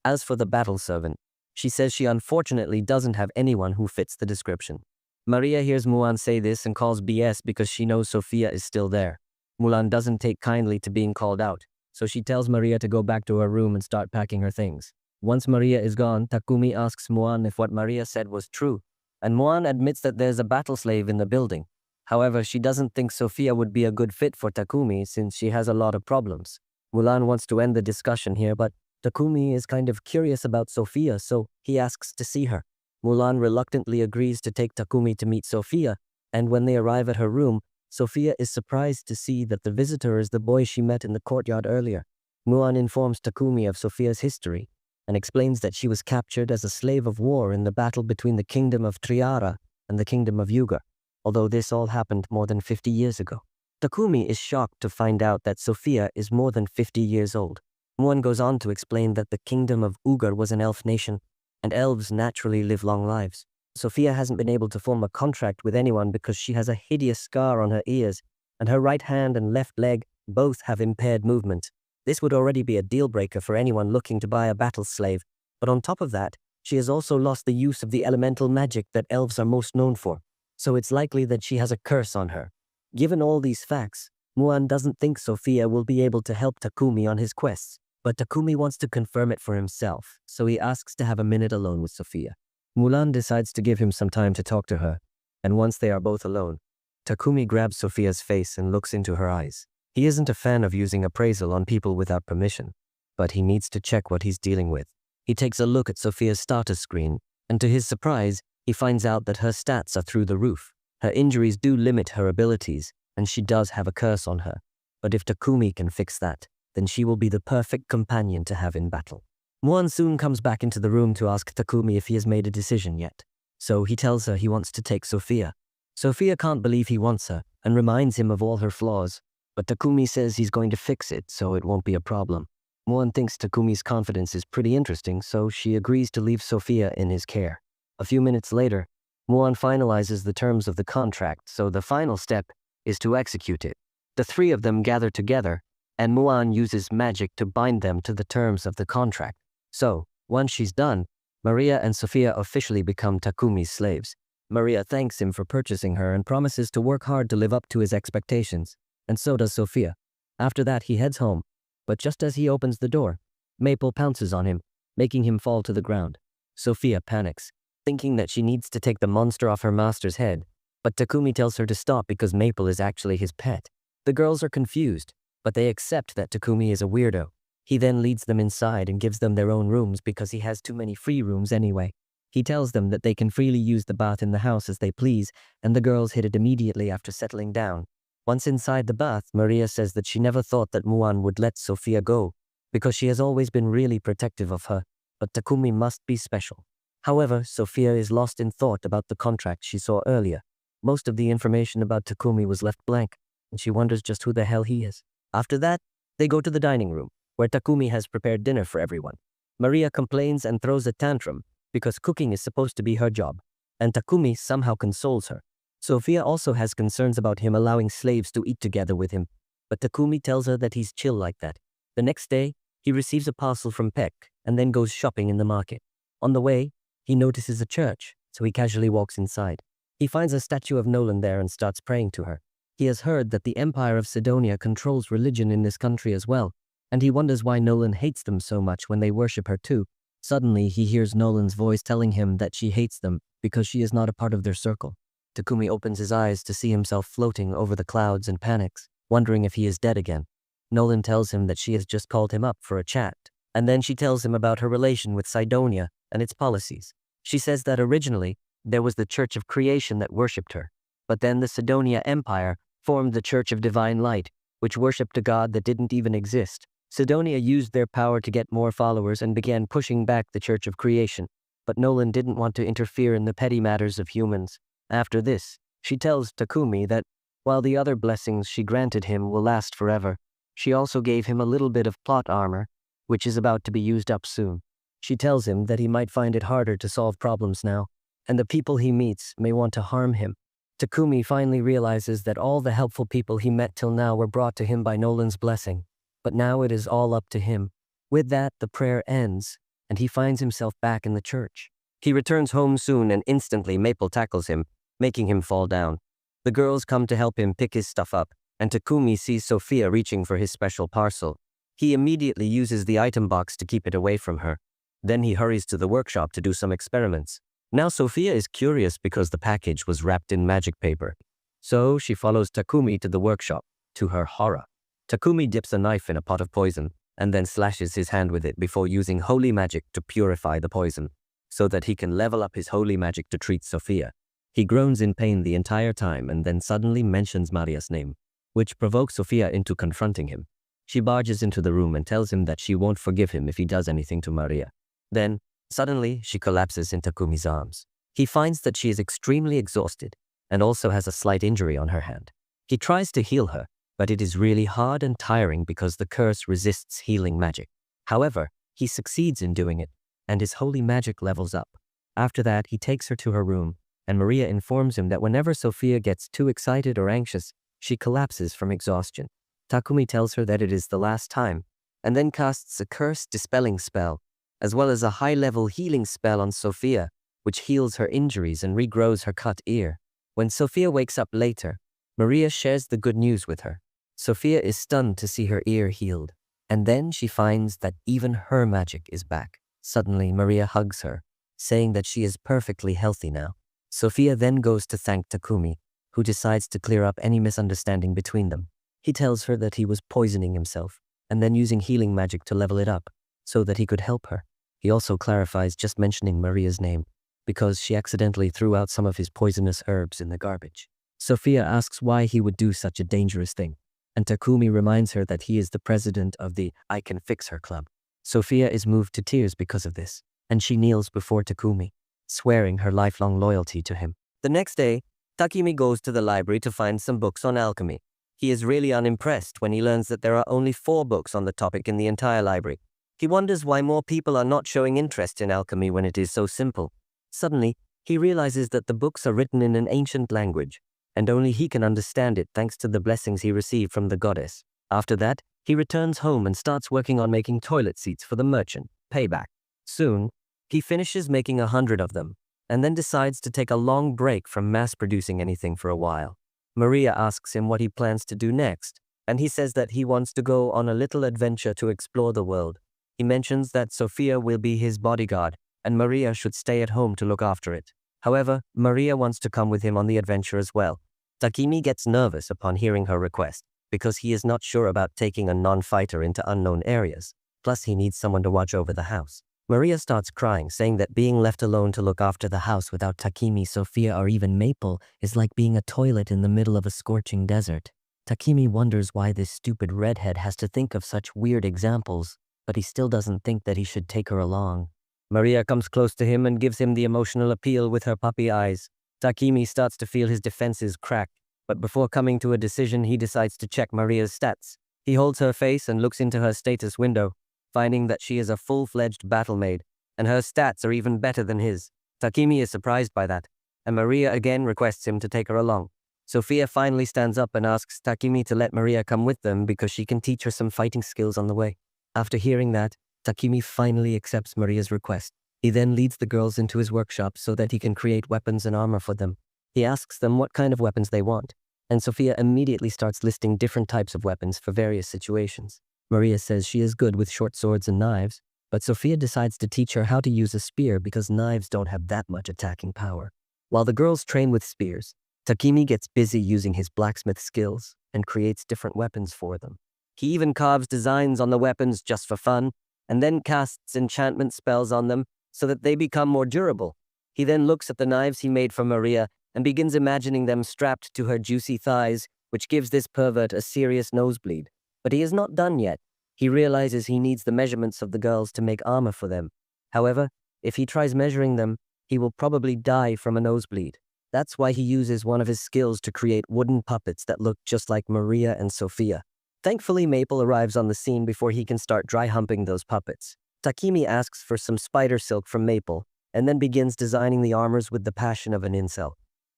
as for the battle servant, she says she unfortunately doesn't have anyone who fits the description. Maria hears Mulan say this and calls BS because she knows Sophia is still there. Mulan doesn't take kindly to being called out, so she tells Maria to go back to her room and start packing her things. Once Maria is gone, Takumi asks Muan if what Maria said was true, and Muan admits that there's a battle slave in the building. However, she doesn't think Sophia would be a good fit for Takumi since she has a lot of problems. Mulan wants to end the discussion here, but Takumi is kind of curious about Sophia, so he asks to see her. Mulan reluctantly agrees to take Takumi to meet Sophia, and when they arrive at her room, Sophia is surprised to see that the visitor is the boy she met in the courtyard earlier. Mulan informs Takumi of Sophia's history, and explains that she was captured as a slave of war in the battle between the kingdom of Triara and the kingdom of Yuga, although this all happened more than 50 years ago. Takumi is shocked to find out that Sophia is more than 50 years old. Muan goes on to explain that the kingdom of Ugar was an elf nation, and elves naturally live long lives. Sophia hasn't been able to form a contract with anyone because she has a hideous scar on her ears, and her right hand and left leg both have impaired movement. This would already be a deal-breaker for anyone looking to buy a battle slave, but on top of that, she has also lost the use of the elemental magic that elves are most known for, so it's likely that she has a curse on her. Given all these facts, Muan doesn't think Sophia will be able to help Takumi on his quests, but Takumi wants to confirm it for himself, so he asks to have a minute alone with Sophia. Mulan decides to give him some time to talk to her, and once they are both alone, Takumi grabs Sophia's face and looks into her eyes. He isn't a fan of using appraisal on people without permission, but he needs to check what he's dealing with. He takes a look at Sophia's status screen, and to his surprise, he finds out that her stats are through the roof. Her injuries do limit her abilities, and she does have a curse on her. But if Takumi can fix that, then she will be the perfect companion to have in battle. Muan soon comes back into the room to ask Takumi if he has made a decision yet. So he tells her he wants to take Sophia. Sophia can't believe he wants her, and reminds him of all her flaws. But Takumi says he's going to fix it, so it won't be a problem. Muan thinks Takumi's confidence is pretty interesting, so she agrees to leave Sophia in his care. A few minutes later, Muan finalizes the terms of the contract, so the final step is to execute it. The three of them gather together, and Muan uses magic to bind them to the terms of the contract. So, once she's done, Maria and Sophia officially become Takumi's slaves. Maria thanks him for purchasing her and promises to work hard to live up to his expectations, and so does Sophia. After that, he heads home, but just as he opens the door, Maple pounces on him, making him fall to the ground. Sophia panics, thinking that she needs to take the monster off her master's head, but Takumi tells her to stop because Maple is actually his pet. The girls are confused, but they accept that Takumi is a weirdo. He then leads them inside and gives them their own rooms because he has too many free rooms anyway. He tells them that they can freely use the bath in the house as they please, and the girls hit it immediately after settling down. Once inside the bath, Maria says that she never thought that Muan would let Sophia go, because she has always been really protective of her, but Takumi must be special. However, Sophia is lost in thought about the contract she saw earlier. Most of the information about Takumi was left blank, and she wonders just who the hell he is. After that, they go to the dining room, where Takumi has prepared dinner for everyone. Maria complains and throws a tantrum, because cooking is supposed to be her job, and Takumi somehow consoles her. Sophia also has concerns about him allowing slaves to eat together with him, but Takumi tells her that he's chill like that. The next day, he receives a parcel from Peck and then goes shopping in the market. On the way, he notices a church, so he casually walks inside. He finds a statue of Nolan there and starts praying to her. He has heard that the Empire of Sidonia controls religion in this country as well, and he wonders why Nolan hates them so much when they worship her too. Suddenly, he hears Nolan's voice telling him that she hates them because she is not a part of their circle. Takumi opens his eyes to see himself floating over the clouds and panics, wondering if he is dead again. Nolan tells him that she has just called him up for a chat, and then she tells him about her relation with Sidonia and its policies. She says that originally, there was the Church of Creation that worshipped her, but then the Sidonia Empire formed the Church of Divine Light, which worshipped a god that didn't even exist. Sidonia used their power to get more followers and began pushing back the Church of Creation, but Nolan didn't want to interfere in the petty matters of humans. After this, she tells Takumi that, while the other blessings she granted him will last forever, she also gave him a little bit of plot armor, which is about to be used up soon. She tells him that he might find it harder to solve problems now, and the people he meets may want to harm him. Takumi finally realizes that all the helpful people he met till now were brought to him by Nolan's blessing, but now it is all up to him. With that, the prayer ends, and he finds himself back in the church. He returns home soon and instantly Maple tackles him, making him fall down. The girls come to help him pick his stuff up, and Takumi sees Sophia reaching for his special parcel. He immediately uses the item box to keep it away from her. Then he hurries to the workshop to do some experiments. Now Sophia is curious because the package was wrapped in magic paper. So she follows Takumi to the workshop. To her horror, Takumi dips a knife in a pot of poison and then slashes his hand with it before using holy magic to purify the poison, so that he can level up his holy magic to treat Sophia. He groans in pain the entire time and then suddenly mentions Maria's name, which provokes Sophia into confronting him. She barges into the room and tells him that she won't forgive him if he does anything to Maria. Then, suddenly, she collapses in Takumi's arms. He finds that she is extremely exhausted and also has a slight injury on her hand. He tries to heal her, but it is really hard and tiring because the curse resists healing magic. However, he succeeds in doing it, and his holy magic levels up. After that, he takes her to her room, and Maria informs him that whenever Sophia gets too excited or anxious, she collapses from exhaustion. Takumi tells her that it is the last time, and then casts a curse dispelling spell, as well as a high-level healing spell on Sophia, which heals her injuries and regrows her cut ear. When Sophia wakes up later, Maria shares the good news with her. Sophia is stunned to see her ear healed, and then she finds that even her magic is back. Suddenly, Maria hugs her, saying that she is perfectly healthy now. Sophia then goes to thank Takumi, who decides to clear up any misunderstanding between them. He tells her that he was poisoning himself, and then using healing magic to level it up, so that he could help her. He also clarifies just mentioning Maria's name, because she accidentally threw out some of his poisonous herbs in the garbage. Sophia asks why he would do such a dangerous thing, and Takumi reminds her that he is the president of the I Can Fix Her Club. Sophia is moved to tears because of this, and she kneels before Takumi, swearing her lifelong loyalty to him. The next day, Takumi goes to the library to find some books on alchemy. He is really unimpressed when he learns that there are only 4 books on the topic in the entire library. He wonders why more people are not showing interest in alchemy when it is so simple. Suddenly, He realizes that the books are written in an ancient language, and only he can understand it thanks to the blessings he received from the goddess. After that, he returns home and starts working on making toilet seats for the merchant. Payback. Soon, he finishes making 100 of them, and then decides to take a long break from mass-producing anything for a while. Maria asks him what he plans to do next, and he says that he wants to go on a little adventure to explore the world. He mentions that Sophia will be his bodyguard, and Maria should stay at home to look after it. However, Maria wants to come with him on the adventure as well. Takemi gets nervous upon hearing her request, because he is not sure about taking a non-fighter into unknown areas. Plus, he needs someone to watch over the house. Maria starts crying, saying that being left alone to look after the house without Takemi, Sophia, or even Maple is like being a toilet in the middle of a scorching desert. Takemi wonders why this stupid redhead has to think of such weird examples, but he still doesn't think that he should take her along. Maria comes close to him and gives him the emotional appeal with her puppy eyes. Takemi starts to feel his defenses crack, but before coming to a decision, he decides to check Maria's stats. He holds her face and looks into her status window, finding that she is a full-fledged battle maid, and her stats are even better than his. Takemi is surprised by that, and Maria again requests him to take her along. Sophia finally stands up and asks Takemi to let Maria come with them because she can teach her some fighting skills on the way. After hearing that, Takemi finally accepts Maria's request. He then leads the girls into his workshop so that he can create weapons and armor for them. He asks them what kind of weapons they want, and Sophia immediately starts listing different types of weapons for various situations. Maria says she is good with short swords and knives, but Sophia decides to teach her how to use a spear because knives don't have that much attacking power. While the girls train with spears, Takemi gets busy using his blacksmith skills and creates different weapons for them. He even carves designs on the weapons just for fun, and then casts enchantment spells on them so that they become more durable. He then looks at the knives he made for Maria and begins imagining them strapped to her juicy thighs, which gives this pervert a serious nosebleed. But he is not done yet. He realizes he needs the measurements of the girls to make armor for them. However, if he tries measuring them, he will probably die from a nosebleed. That's why he uses one of his skills to create wooden puppets that look just like Maria and Sophia. Thankfully, Maple arrives on the scene before he can start dry humping those puppets. Takemi asks for some spider silk from Maple, and then begins designing the armors with the passion of an incel.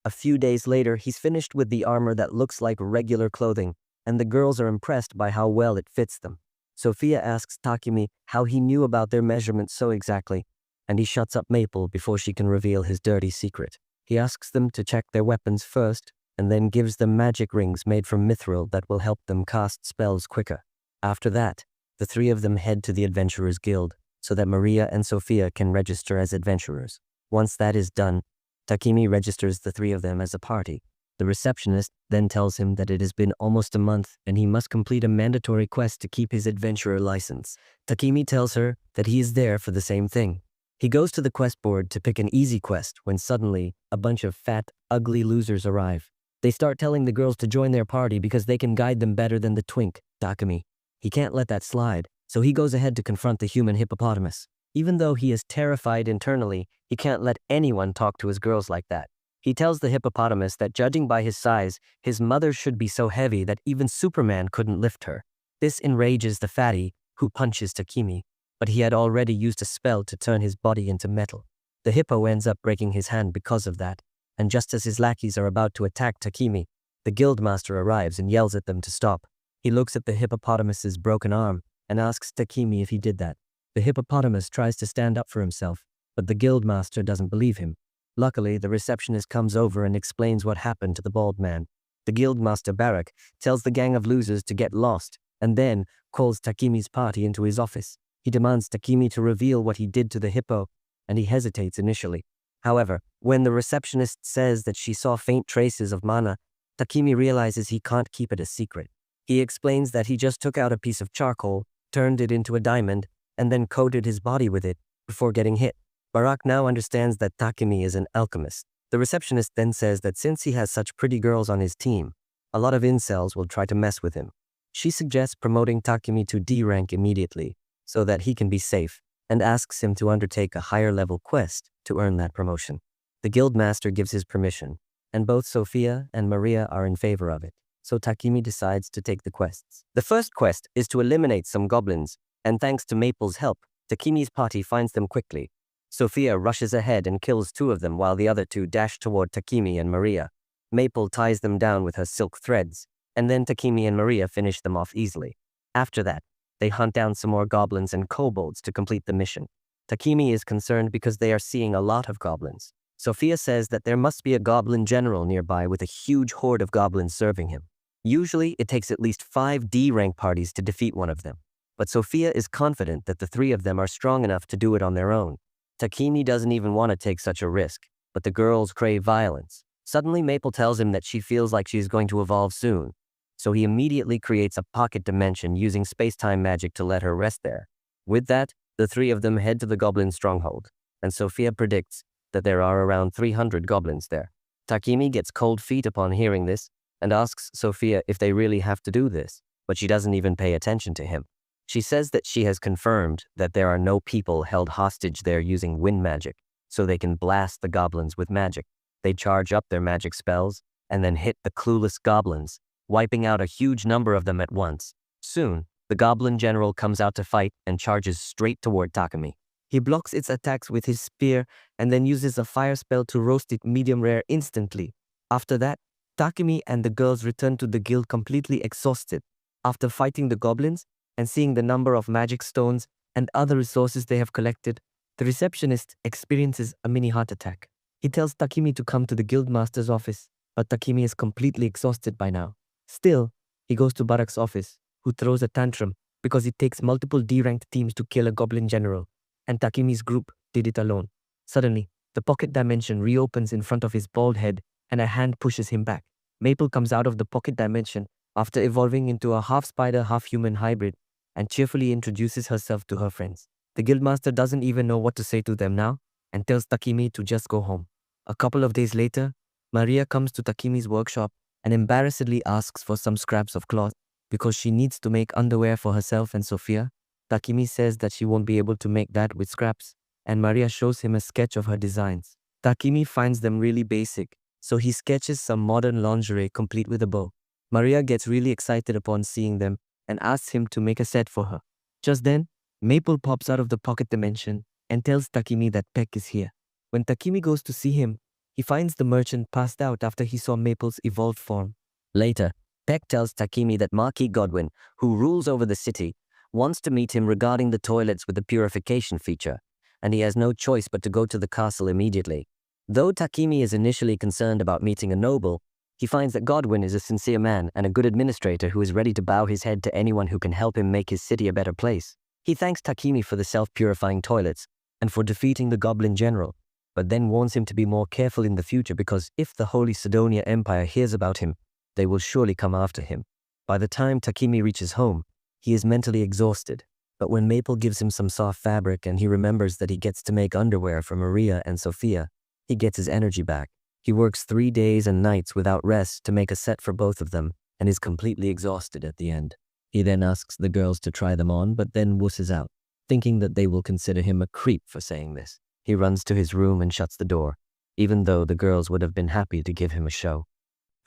A few days later, he's finished with the armor that looks like regular clothing, and the girls are impressed by how well it fits them. Sophia asks Takemi how he knew about their measurements so exactly, and he shuts up Maple before she can reveal his dirty secret. He asks them to check their weapons first, and then gives them magic rings made from mithril that will help them cast spells quicker. After that, the three of them head to the Adventurers Guild, so that Maria and Sophia can register as adventurers. Once that is done, Takemi registers the three of them as a party. The receptionist then tells him that it has been almost a month and he must complete a mandatory quest to keep his adventurer license. Takemi tells her that he is there for the same thing. He goes to the quest board to pick an easy quest when suddenly a bunch of fat, ugly losers arrive. They start telling the girls to join their party because they can guide them better than the twink, Takemi. He can't let that slide, so he goes ahead to confront the human hippopotamus. Even though he is terrified internally, he can't let anyone talk to his girls like that. He tells the hippopotamus that judging by his size, his mother should be so heavy that even Superman couldn't lift her. This enrages the fatty, who punches Takemi, but he had already used a spell to turn his body into metal. The hippo ends up breaking his hand because of that, and just as his lackeys are about to attack Takemi, the guildmaster arrives and yells at them to stop. He looks at the hippopotamus's broken arm and asks Takemi if he did that. The hippopotamus tries to stand up for himself, but the guildmaster doesn't believe him. Luckily, the receptionist comes over and explains what happened to the bald man. The guildmaster Barak tells the gang of losers to get lost, and then calls Takemi's party into his office. He demands Takemi to reveal what he did to the hippo, and he hesitates initially. However, when the receptionist says that she saw faint traces of mana, Takemi realizes he can't keep it a secret. He explains that he just took out a piece of charcoal, turned it into a diamond, and then coated his body with it before getting hit. Barak now understands that Takemi is an alchemist. The receptionist then says that since he has such pretty girls on his team, a lot of incels will try to mess with him. She suggests promoting Takemi to D rank immediately so that he can be safe, and asks him to undertake a higher-level quest to earn that promotion. The guildmaster gives his permission, and both Sophia and Maria are in favor of it, so Takemi decides to take the quests. The first quest is to eliminate some goblins, and thanks to Maple's help, Takemi's party finds them quickly. Sophia rushes ahead and kills two of them while the other two dash toward Takemi and Maria. Maple ties them down with her silk threads, and then Takemi and Maria finish them off easily. After that, they hunt down some more goblins and kobolds to complete the mission. Takemi is concerned because they are seeing a lot of goblins. Sophia says that there must be a goblin general nearby with a huge horde of goblins serving him. Usually, it takes at least 5 D-rank parties to defeat one of them, but Sophia is confident that the 3 of them are strong enough to do it on their own. Takemi doesn't even want to take such a risk, but the girls crave violence. Suddenly, Maple tells him that she feels like she is going to evolve soon, so he immediately creates a pocket dimension using space-time magic to let her rest there. With that, the 3 of them head to the goblin stronghold, and Sophia predicts that there are around 300 goblins there. Takemi gets cold feet upon hearing this and asks Sophia if they really have to do this, but she doesn't even pay attention to him. She says that she has confirmed that there are no people held hostage there using wind magic, so they can blast the goblins with magic. They charge up their magic spells and then hit the clueless goblins, wiping out a huge number of them at once. Soon, the goblin general comes out to fight and charges straight toward Takemi. He blocks its attacks with his spear and then uses a fire spell to roast it medium rare instantly. After that, Takemi and the girls return to the guild completely exhausted. After fighting the goblins and seeing the number of magic stones and other resources they have collected, the receptionist experiences a mini heart attack. He tells Takemi to come to the guildmaster's office, but Takemi is completely exhausted by now. Still, he goes to Barak's office, who throws a tantrum because it takes multiple D-ranked teams to kill a goblin general, and Takemi's group did it alone. Suddenly, the pocket dimension reopens in front of his bald head and a hand pushes him back. Maple comes out of the pocket dimension after evolving into a half-spider, half-human hybrid and cheerfully introduces herself to her friends. The guildmaster doesn't even know what to say to them now and tells Takemi to just go home. A couple of days later, Maria comes to Takemi's workshop and embarrassedly asks for some scraps of cloth because she needs to make underwear for herself and Sophia. Takemi says that she won't be able to make that with scraps, and Maria shows him a sketch of her designs. Takemi finds them really basic, so he sketches some modern lingerie complete with a bow. Maria gets really excited upon seeing them and asks him to make a set for her. Just then, Maple pops out of the pocket dimension and tells Takemi that Peck is here. When Takemi goes to see him, he finds the merchant passed out after he saw Maple's evolved form. Later, Peck tells Takemi that Marquis Godwin, who rules over the city, wants to meet him regarding the toilets with the purification feature, and he has no choice but to go to the castle immediately. Though Takemi is initially concerned about meeting a noble, he finds that Godwin is a sincere man and a good administrator who is ready to bow his head to anyone who can help him make his city a better place. He thanks Takemi for the self-purifying toilets and for defeating the goblin general, but then warns him to be more careful in the future because if the Holy Sidonia Empire hears about him, they will surely come after him. By the time Takemi reaches home, he is mentally exhausted, but when Maple gives him some soft fabric and he remembers that he gets to make underwear for Maria and Sophia, he gets his energy back. He works 3 days and nights without rest to make a set for both of them and is completely exhausted at the end. He then asks the girls to try them on, but then wusses out, thinking that they will consider him a creep for saying this. He runs to his room and shuts the door, even though the girls would have been happy to give him a show.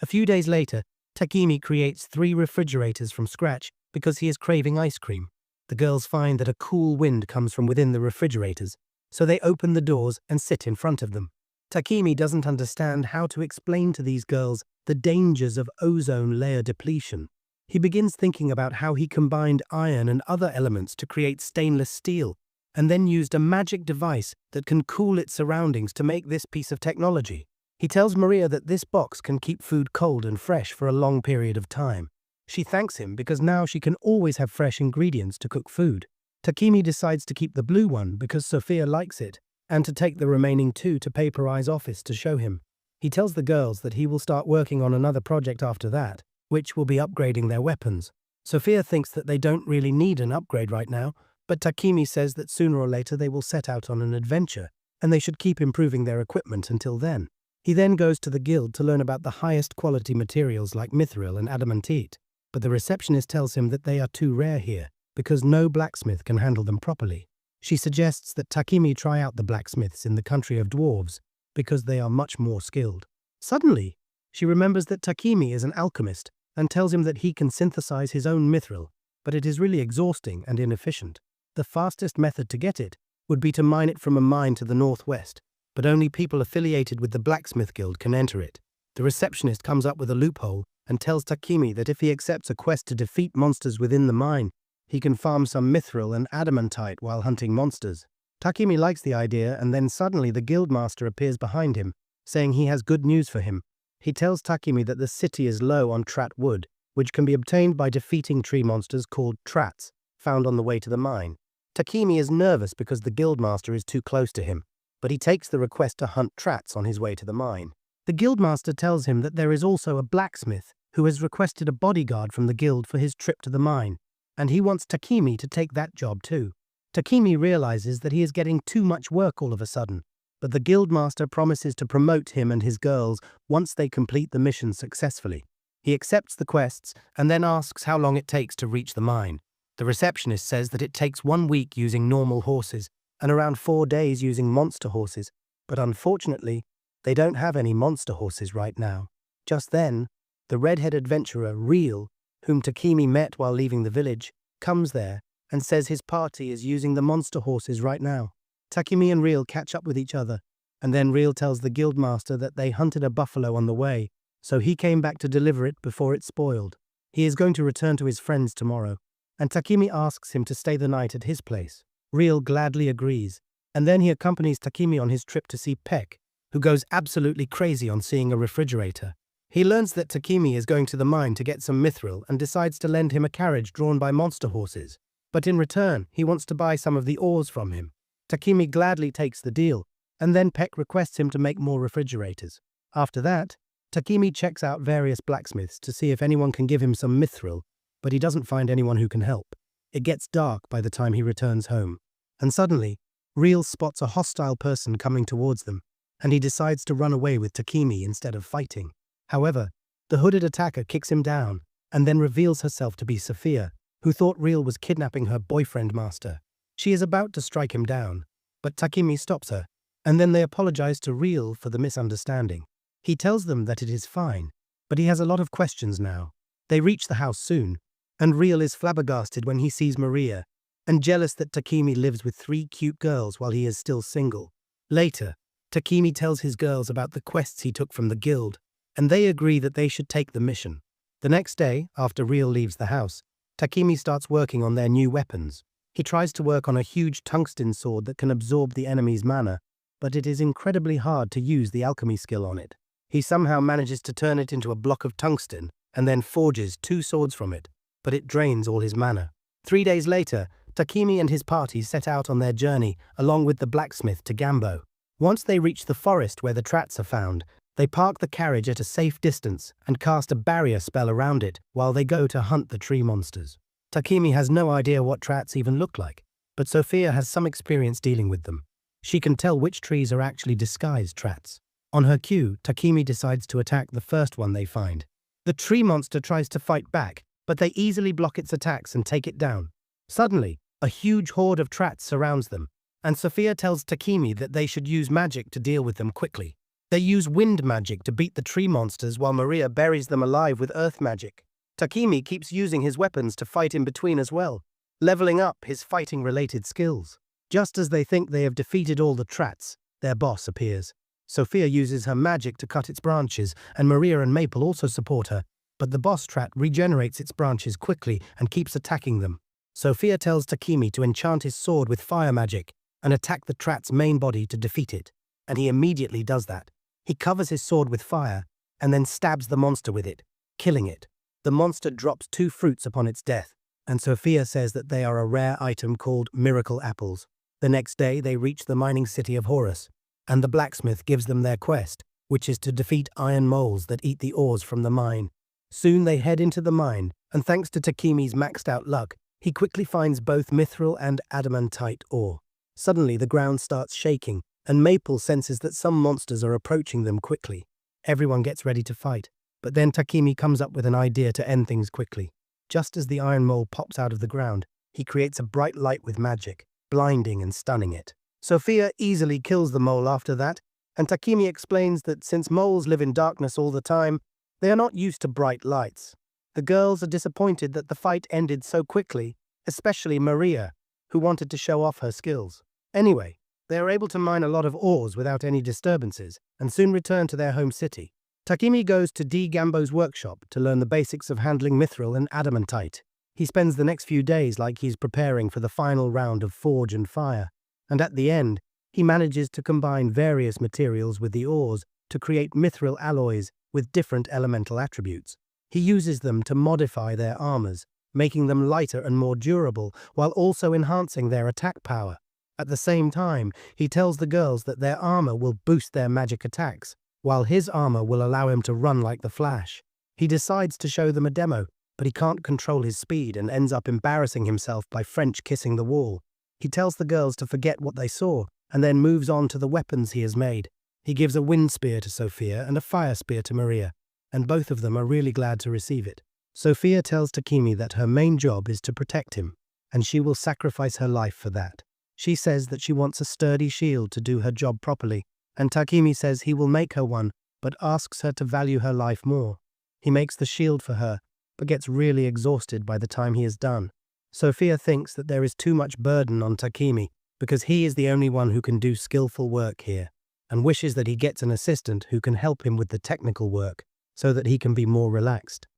A few days later, Takemi creates 3 refrigerators from scratch because he is craving ice cream. The girls find that a cool wind comes from within the refrigerators, so they open the doors and sit in front of them. Takemi doesn't understand how to explain to these girls the dangers of ozone layer depletion. He begins thinking about how he combined iron and other elements to create stainless steel, and then used a magic device that can cool its surroundings to make this piece of technology. He tells Maria that this box can keep food cold and fresh for a long period of time. She thanks him because now she can always have fresh ingredients to cook food. Takemi decides to keep the blue one because Sophia likes it, and to take the remaining 2 to Paper Eye's office to show him. He tells the girls that he will start working on another project after that, which will be upgrading their weapons. Sophia thinks that they don't really need an upgrade right now, but Takemi says that sooner or later they will set out on an adventure, and they should keep improving their equipment until then. He then goes to the guild to learn about the highest quality materials like mithril and adamantite, but the receptionist tells him that they are too rare here, because no blacksmith can handle them properly. She suggests that Takemi try out the blacksmiths in the country of dwarves, because they are much more skilled. Suddenly, she remembers that Takemi is an alchemist and tells him that he can synthesize his own mithril, but it is really exhausting and inefficient. The fastest method to get it would be to mine it from a mine to the northwest, but only people affiliated with the blacksmith guild can enter it. The receptionist comes up with a loophole and tells Takimi that if he accepts a quest to defeat monsters within the mine, he can farm some mithril and adamantite while hunting monsters. Takimi likes the idea, and then suddenly the guildmaster appears behind him, saying he has good news for him. He tells Takimi that the city is low on trat wood, which can be obtained by defeating tree monsters called trats, found on the way to the mine. Takimi is nervous because the guildmaster is too close to him, but he takes the request to hunt trats on his way to the mine. The guildmaster tells him that there is also a blacksmith who has requested a bodyguard from the guild for his trip to the mine, and he wants Takimi to take that job too. Takimi realizes that he is getting too much work all of a sudden, but the guildmaster promises to promote him and his girls once they complete the mission successfully. He accepts the quests and then asks how long it takes to reach the mine. The receptionist says that it takes 1 week using normal horses and around 4 days using monster horses, but unfortunately, they don't have any monster horses right now. Just then, the redhead adventurer, Real, whom Takimi met while leaving the village, comes there and says his party is using the monster horses right now. Takimi and Real catch up with each other, and then Real tells the guildmaster that they hunted a buffalo on the way, so he came back to deliver it before it spoiled. He is going to return to his friends tomorrow, and Takimi asks him to stay the night at his place. Real gladly agrees, and then he accompanies Takimi on his trip to see Peck, who goes absolutely crazy on seeing a refrigerator. He learns that Takimi is going to the mine to get some mithril and decides to lend him a carriage drawn by monster horses, but in return, he wants to buy some of the ores from him. Takimi gladly takes the deal, and then Peck requests him to make more refrigerators. After that, Takimi checks out various blacksmiths to see if anyone can give him some mithril, but he doesn't find anyone who can help. It gets dark by the time he returns home, and suddenly, Real spots a hostile person coming towards them, and he decides to run away with Takimi instead of fighting. However, the hooded attacker kicks him down, and then reveals herself to be Sophia, who thought Real was kidnapping her boyfriend master. She is about to strike him down, but Takimi stops her, and then they apologize to Real for the misunderstanding. He tells them that it is fine, but he has a lot of questions now. They reach the house soon, and Real is flabbergasted when he sees Maria, and jealous that Takimi lives with 3 cute girls while he is still single. Later, Takimi tells his girls about the quests he took from the guild, and they agree that they should take the mission. The next day, after Real leaves the house, Takimi starts working on their new weapons. He tries to work on a huge tungsten sword that can absorb the enemy's mana, but it is incredibly hard to use the alchemy skill on it. He somehow manages to turn it into a block of tungsten and then forges 2 swords from it, but it drains all his mana. 3 days later, Takimi and his party set out on their journey along with the blacksmith to Gambo. Once they reach the forest where the trats are found, they park the carriage at a safe distance and cast a barrier spell around it while they go to hunt the tree monsters. Takimi has no idea what trats even look like, but Sophia has some experience dealing with them. She can tell which trees are actually disguised trats. On her cue, Takimi decides to attack the first one they find. The tree monster tries to fight back, but they easily block its attacks and take it down. Suddenly, a huge horde of trats surrounds them, and Sophia tells Takimi that they should use magic to deal with them quickly. They use wind magic to beat the tree monsters while Maria buries them alive with earth magic. Takimi keeps using his weapons to fight in between as well, leveling up his fighting-related skills. Just as they think they have defeated all the trats, their boss appears. Sophia uses her magic to cut its branches, and Maria and Maple also support her, but the boss trat regenerates its branches quickly and keeps attacking them. Sophia tells Takimi to enchant his sword with fire magic and attack the trat's main body to defeat it, and he immediately does that. He covers his sword with fire and then stabs the monster with it, killing it. The monster drops 2 fruits upon its death, and Sophia says that they are a rare item called miracle apples. The next day they reach the mining city of Horus, and the blacksmith gives them their quest, which is to defeat iron moles that eat the ores from the mine. Soon they head into the mine, and thanks to Takimi's maxed out luck, he quickly finds both mithril and adamantite ore. Suddenly the ground starts shaking, and Maple senses that some monsters are approaching them quickly. Everyone gets ready to fight, but then Takimi comes up with an idea to end things quickly. Just as the iron mole pops out of the ground, he creates a bright light with magic, blinding and stunning it. Sophia easily kills the mole after that, and Takimi explains that since moles live in darkness all the time, they are not used to bright lights. The girls are disappointed that the fight ended so quickly, especially Maria, who wanted to show off her skills. Anyway, they are able to mine a lot of ores without any disturbances and soon return to their home city. Takimi goes to D. Gambo's workshop to learn the basics of handling mithril and adamantite. He spends the next few days like he's preparing for the final round of forge and fire, and at the end, he manages to combine various materials with the ores to create mithril alloys with different elemental attributes. He uses them to modify their armors, making them lighter and more durable while also enhancing their attack power. At the same time, he tells the girls that their armor will boost their magic attacks, while his armor will allow him to run like the Flash. He decides to show them a demo, but he can't control his speed and ends up embarrassing himself by French kissing the wall. He tells the girls to forget what they saw, and then moves on to the weapons he has made. He gives a wind spear to Sophia and a fire spear to Maria, and both of them are really glad to receive it. Sophia tells Takimi that her main job is to protect him, and she will sacrifice her life for that. She says that she wants a sturdy shield to do her job properly, and Takimi says he will make her one, but asks her to value her life more. He makes the shield for her, but gets really exhausted by the time he is done. Sophia thinks that there is too much burden on Takimi, because he is the only one who can do skillful work here, and wishes that he gets an assistant who can help him with the technical work, so that he can be more relaxed.